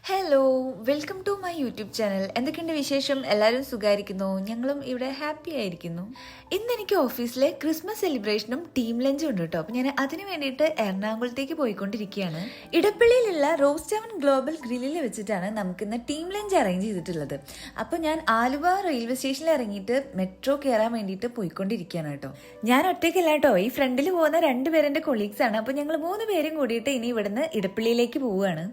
Hello, welcome to my YouTube channel. എന്തൊക്കെയുണ്ട് വിശേഷം? എല്ലാവരും സുഖമായിരിക്കുന്നു. ഞങ്ങളും ഇവിടെ ഹാപ്പി ആയിരിക്കുന്നു. ഇന്ന് എനിക്ക് ഓഫീസിലെ ക്രിസ്മസ് സെലിബ്രേഷനും ടീം ലഞ്ചും ഉണ്ട് കേട്ടോ. അപ്പം ഞാൻ അതിന് വേണ്ടിയിട്ട് എറണാകുളത്തേക്ക് പോയിക്കൊണ്ടിരിക്കുകയാണ്. ഇടപ്പള്ളിയിലുള്ള റോസ്റ്റ് അവൻ ഗ്ലോബൽ ഗ്രില്ലിൽ വെച്ചിട്ടാണ് നമുക്കിന്ന് ടീം ലഞ്ച് അറേഞ്ച് ചെയ്തിട്ടുള്ളത്. അപ്പോൾ ഞാൻ ആലുവ റെയിൽവേ സ്റ്റേഷനിൽ ഇറങ്ങിയിട്ട് മെട്രോ കയറാൻ വേണ്ടിയിട്ട് പോയിക്കൊണ്ടിരിക്കുകയാണ് കേട്ടോ. ഞാൻ ഒറ്റയ്ക്കല്ല കേട്ടോ, ഈ ഫ്രണ്ടിൽ പോകുന്ന 2 പേര് എൻ്റെ കൊളീഗ്സ് ആണ്. അപ്പോൾ ഞങ്ങൾ 3 പേരും കൂടിയിട്ട് ഇനി ഇവിടുന്ന് ഇടപ്പള്ളിയിലേക്ക് പോവുകയാണ്.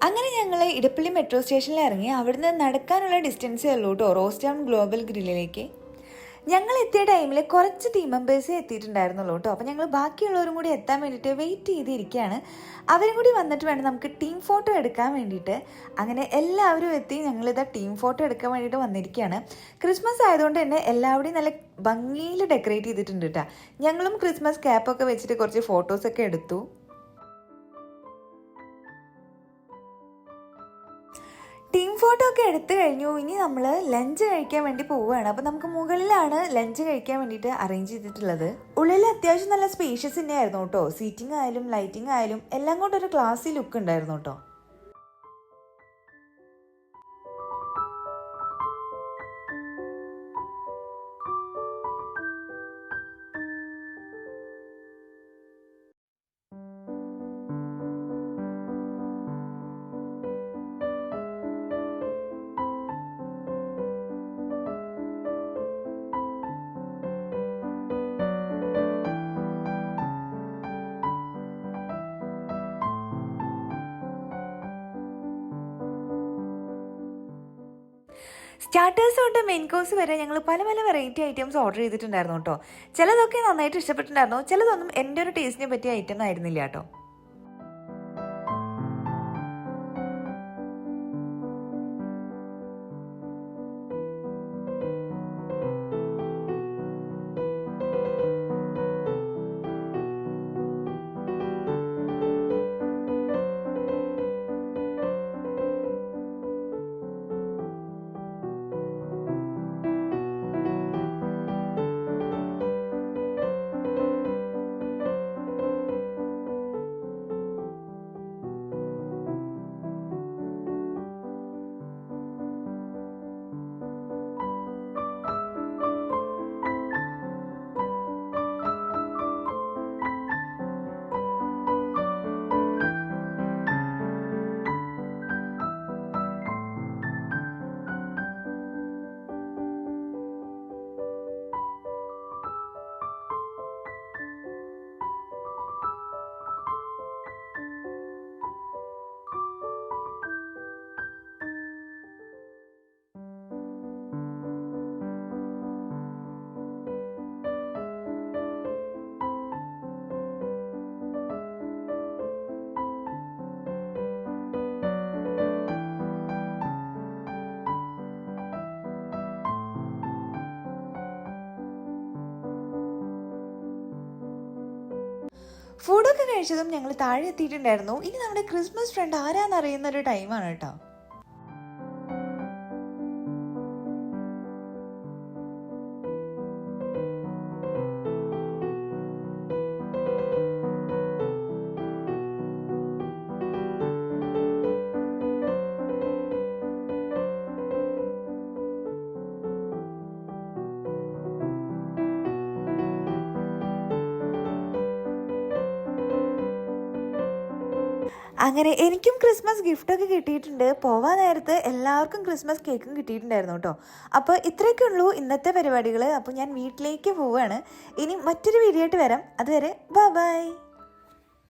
അങ്ങനെ ഞങ്ങൾ ഇടപ്പള്ളി മെട്രോ സ്റ്റേഷനിൽ ഇറങ്ങി. അവിടുന്ന് നടക്കാനുള്ള ഡിസ്റ്റൻസേ ഉള്ളൂ കേട്ടോ റോസ്റ്റ് ടൗൺ ഗ്ലോബൽ ഗ്രില്ലിലേക്ക്. ഞങ്ങൾ എത്തിയ ടൈമിൽ കുറച്ച് ടീം മെമ്പേഴ്സേ എത്തിയിട്ടുണ്ടായിരുന്നുള്ളൂ കേട്ടോ. അപ്പോൾ ഞങ്ങൾ ബാക്കിയുള്ളവരും കൂടി എത്താൻ വേണ്ടിയിട്ട് വെയിറ്റ് ചെയ്തിരിക്കുകയാണ്. അവരും കൂടി വന്നിട്ട് വേണം നമുക്ക് ടീം ഫോട്ടോ എടുക്കാൻ വേണ്ടിയിട്ട്. അങ്ങനെ എല്ലാവരും എത്തി. ഞങ്ങളിതാ ടീം ഫോട്ടോ എടുക്കാൻ വേണ്ടിയിട്ട് വന്നിരിക്കുകയാണ്. ക്രിസ്മസ് ആയതുകൊണ്ട് തന്നെ എല്ലാവരുടെയും നല്ല ഭംഗിയിൽ ഡെക്കറേറ്റ് ചെയ്തിട്ടുണ്ട് കേട്ടോ. ഞങ്ങളും ക്രിസ്മസ് ക്യാപ്പൊക്കെ വെച്ചിട്ട് കുറച്ച് ഫോട്ടോസൊക്കെ എടുത്തു. ടീം ഫോട്ടോ ഒക്കെ എടുത്തു കഴിഞ്ഞു. ഇനി നമ്മൾ ലഞ്ച് കഴിക്കാൻ വേണ്ടി പോവുകയാണ്. അപ്പോൾ നമുക്ക് മുകളിലാണ് ലഞ്ച് കഴിക്കാൻ വേണ്ടിയിട്ട് അറേഞ്ച് ചെയ്തിട്ടുള്ളത്. ഉള്ളിൽ അത്യാവശ്യം നല്ല സ്പേഷ്യസ് തന്നെയായിരുന്നു കേട്ടോ. സീറ്റിംഗ് ആയാലും ലൈറ്റിംഗ് ആയാലും എല്ലാം കൊണ്ടൊരു ക്ലാസി ലുക്ക് ഉണ്ടായിരുന്നു കേട്ടോ. സ്റ്റാർട്ടേഴ്സ് തൊട്ട് മെയിൻ കോഴ്സ് വരെ ഞങ്ങൾ പല പല വെറൈറ്റി ഐറ്റംസ് ഓർഡർ ചെയ്തിട്ടുണ്ടായിരുന്നു കേട്ടോ. ചിലതൊക്കെ നന്നായിട്ട് ഇഷ്ടപ്പെട്ടിട്ടുണ്ടായിരുന്നു, ചിലതൊന്നും എൻ്റെ ഒരു ടേസ്റ്റിനെ പറ്റിയ ഐറ്റം ആയിരുന്നില്ല കേട്ടോ. ഫുഡൊക്കെ കഴിച്ചതും ഞങ്ങൾ താഴെ എത്തിയിട്ടുണ്ടായിരുന്നു. ഇനി നമ്മുടെ ക്രിസ്മസ് ഫ്രണ്ട് ആരാന്നറിയുന്ന ഒരു ടൈമാണ് കേട്ടോ. അങ്ങനെ എനിക്കും ക്രിസ്മസ് ഗിഫ്റ്റൊക്കെ കിട്ടിയിട്ടുണ്ട്. പോവാൻ നേരത്ത് എല്ലാവർക്കും ക്രിസ്മസ് കേക്കും കിട്ടിയിട്ടുണ്ടായിരുന്നു കേട്ടോ. അപ്പോൾ ഇത്രയൊക്കെ ഉള്ളൂ ഇന്നത്തെ പരിപാടികൾ. അപ്പോൾ ഞാൻ വീട്ടിലേക്ക് പോവുകയാണ്. ഇനി മറ്റൊരു വീഡിയോ ആയിട്ട് വരാം. അതുവരെ ബൈ.